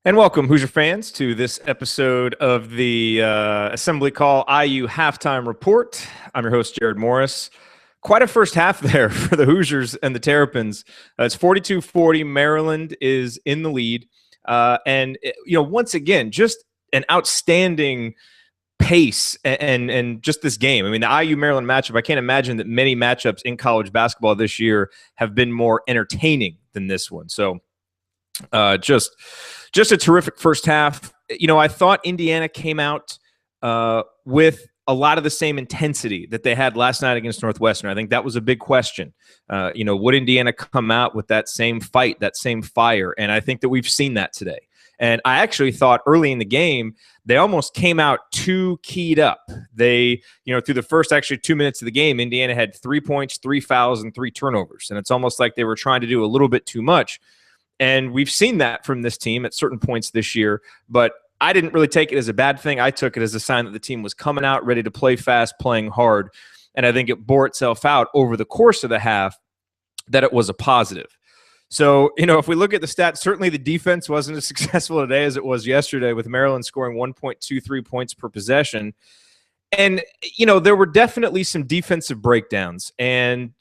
And welcome, Hoosier fans, to this episode of the Assembly Call IU Halftime Report. I'm your host, Jerod Morris. Quite a first half there for the Hoosiers and the Terrapins. It's 42-40. Maryland is in the lead. Once again, just an outstanding pace and just this game. I mean, the IU-Maryland matchup, I can't imagine that many matchups in college basketball this year have been more entertaining than this one. So just a terrific first half. I thought Indiana came out with a lot of the same intensity that they had last night against Northwestern. I think that was a big question. Would Indiana come out with that same fight, that same fire? And I think that we've seen that today. And I actually thought early in the game, they almost came out too keyed up. They, through the first actually 2 minutes of the game, Indiana had 3 points, 3 fouls, and 3 turnovers. And it's almost like they were trying to do a little bit too much. And we've seen that from this team at certain points this year, but I didn't really take it as a bad thing. I took it as a sign that the team was coming out ready to play fast, playing hard, and I think it bore itself out over the course of the half that it was a positive. So, if we look at the stats, certainly the defense wasn't as successful today as it was yesterday, with Maryland scoring 1.23 points per possession. And, there were definitely some defensive breakdowns and,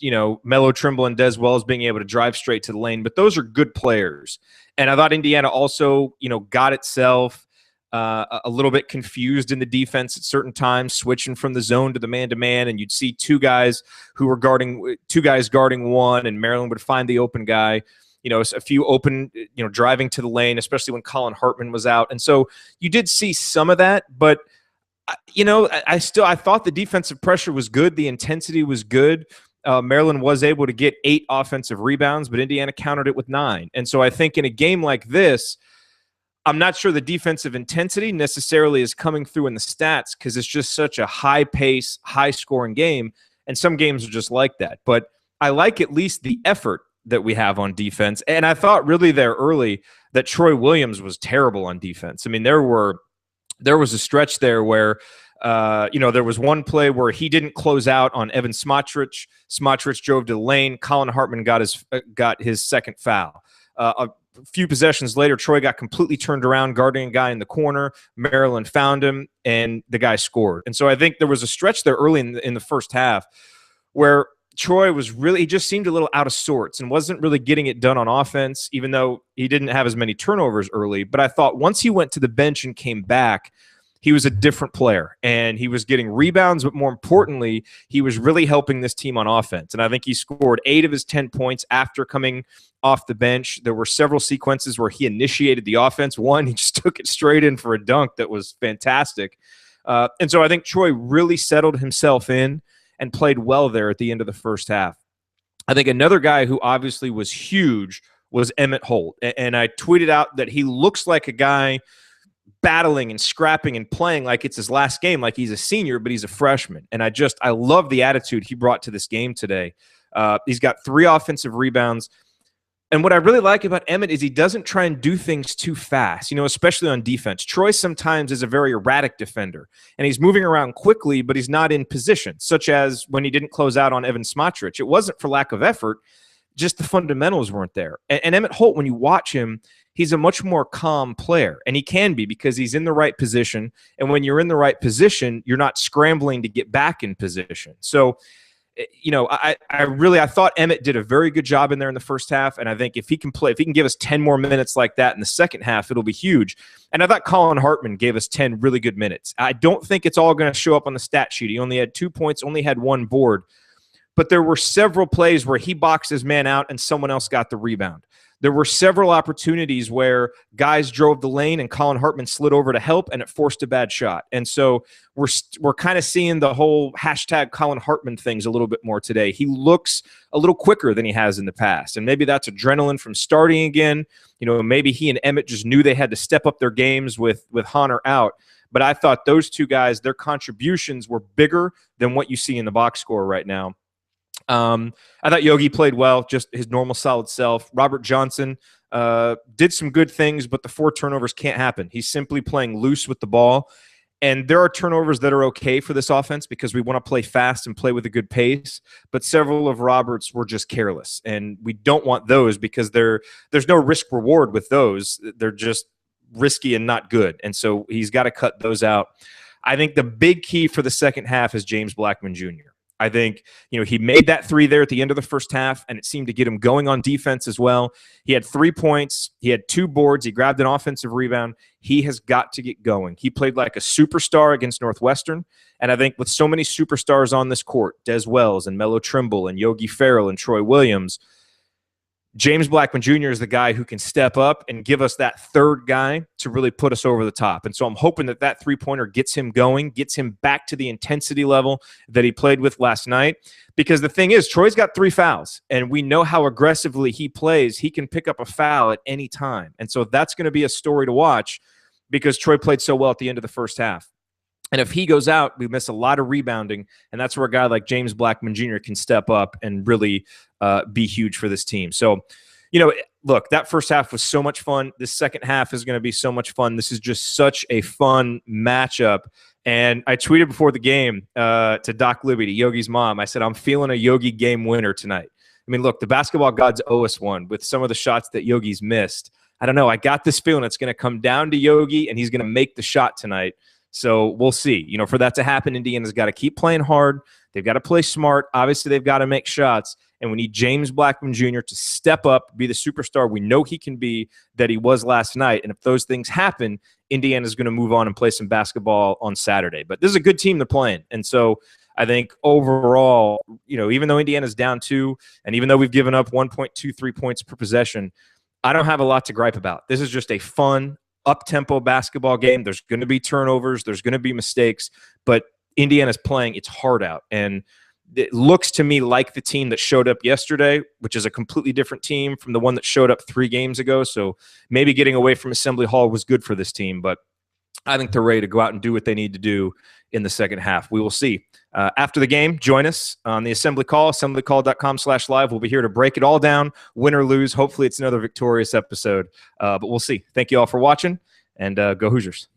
Melo Trimble and Des Wells being able to drive straight to the lane, but those are good players. And I thought Indiana also, got itself a little bit confused in the defense at certain times, switching from the zone to the man-to-man, and you'd see two guys guarding one, and Maryland would find the open guy. A few open, driving to the lane, especially when Colin Hartman was out. And so you did see some of that, but I thought the defensive pressure was good. The intensity was good. Maryland was able to get 8 offensive rebounds, but Indiana countered it with 9. And so I think in a game like this, I'm not sure the defensive intensity necessarily is coming through in the stats because it's just such a high pace, high scoring game. And some games are just like that. But I like at least the effort that we have on defense. And I thought really there early that Troy Williams was terrible on defense. I mean, there was a stretch there where, there was one play where he didn't close out on Evan Smotrich. Smotrich drove to the lane. Colin Hartman got his second foul. A few possessions later, Troy got completely turned around, guarding a guy in the corner. Maryland found him, and the guy scored. And so I think there was a stretch there early in the first half where Troy he just seemed a little out of sorts and wasn't really getting it done on offense, even though he didn't have as many turnovers early. But I thought once he went to the bench and came back, he was a different player, and he was getting rebounds, but more importantly, he was really helping this team on offense. And I think he scored 8 of his 10 points after coming off the bench. There were several sequences where he initiated the offense. One, he just took it straight in for a dunk that was fantastic. And so I think Troy really settled himself in and played well there at the end of the first half. I think another guy who obviously was huge was Emmett Holt. And I tweeted out that he looks like a guy battling and scrapping and playing like it's his last game, like he's a senior, but he's a freshman. And I love the attitude he brought to this game today. He's got 3 offensive rebounds. And what I really like about Emmett is he doesn't try and do things too fast, especially on defense. Troy sometimes is a very erratic defender, and he's moving around quickly, but he's not in position, such as when he didn't close out on Evan Smotrich. It wasn't for lack of effort, just the fundamentals weren't there. And Emmett Holt, when you watch him, he's a much more calm player, and he can be because he's in the right position. And when you're in the right position, you're not scrambling to get back in position. So, I thought Emmett did a very good job in there in the first half, and I think if he can give us 10 more minutes like that in the second half, it'll be huge. And I thought Colin Hartman gave us 10 really good minutes. I don't think it's all going to show up on the stat sheet. He only had 2 points, only had 1 board, but there were several plays where he boxed his man out and someone else got the rebound. There were several opportunities where guys drove the lane and Colin Hartman slid over to help, and it forced a bad shot. And so we're kind of seeing the whole hashtag Colin Hartman things a little bit more today. He looks a little quicker than he has in the past, and maybe that's adrenaline from starting again. Maybe he and Emmett just knew they had to step up their games with Hunter out. But I thought those two guys, their contributions were bigger than what you see in the box score right now. I thought Yogi played well, just his normal solid self. Robert Johnson did some good things, but the 4 turnovers can't happen. He's simply playing loose with the ball. And there are turnovers that are okay for this offense because we want to play fast and play with a good pace. But several of Roberts were just careless. And we don't want those because there's no risk reward with those. They're just risky and not good. And so he's got to cut those out. I think the big key for the second half is James Blackman Jr. I think, he made that 3 there at the end of the first half, and it seemed to get him going on defense as well. He had 3 points. He had 2 boards. He grabbed an offensive rebound. He has got to get going. He played like a superstar against Northwestern, and I think with so many superstars on this court, Des Wells and Melo Trimble and Yogi Ferrell and Troy Williams, James Blackman Jr. is the guy who can step up and give us that third guy to really put us over the top. And so I'm hoping that that three-pointer gets him going, gets him back to the intensity level that he played with last night. Because the thing is, Troy's got 3 fouls, and we know how aggressively he plays. He can pick up a foul at any time. And so that's going to be a story to watch because Troy played so well at the end of the first half. And if he goes out, we miss a lot of rebounding, and that's where a guy like James Blackman Jr. can step up and really be huge for this team. So, look, that first half was so much fun. This second half is going to be so much fun. This is just such a fun matchup. And I tweeted before the game to Doc Libby, to Yogi's mom. I said, I'm feeling a Yogi game winner tonight. I mean, look, the basketball gods owe us one with some of the shots that Yogi's missed. I don't know. I got this feeling it's going to come down to Yogi, and he's going to make the shot tonight. So we'll see. For that to happen, Indiana's got to keep playing hard. They've got to play smart. Obviously, they've got to make shots. And we need James Blackman Jr. to step up, be the superstar we know he can be that he was last night. And if those things happen, Indiana's going to move on and play some basketball on Saturday. But this is a good team they're playing. And so I think overall, even though Indiana's down 2, and even though we've given up 1.23 points per possession, I don't have a lot to gripe about. This is just a fun, up-tempo basketball game. There's going to be turnovers. There's going to be mistakes. But Indiana's playing its heart out. And it looks to me like the team that showed up yesterday, which is a completely different team from the one that showed up 3 games ago. So maybe getting away from Assembly Hall was good for this team. But I think they're ready to go out and do what they need to do in the second half. We will see. After the game, join us on the Assembly Call, assemblycall.com/live. We'll be here to break it all down, win or lose. Hopefully it's another victorious episode. But we'll see. Thank you all for watching, and go Hoosiers.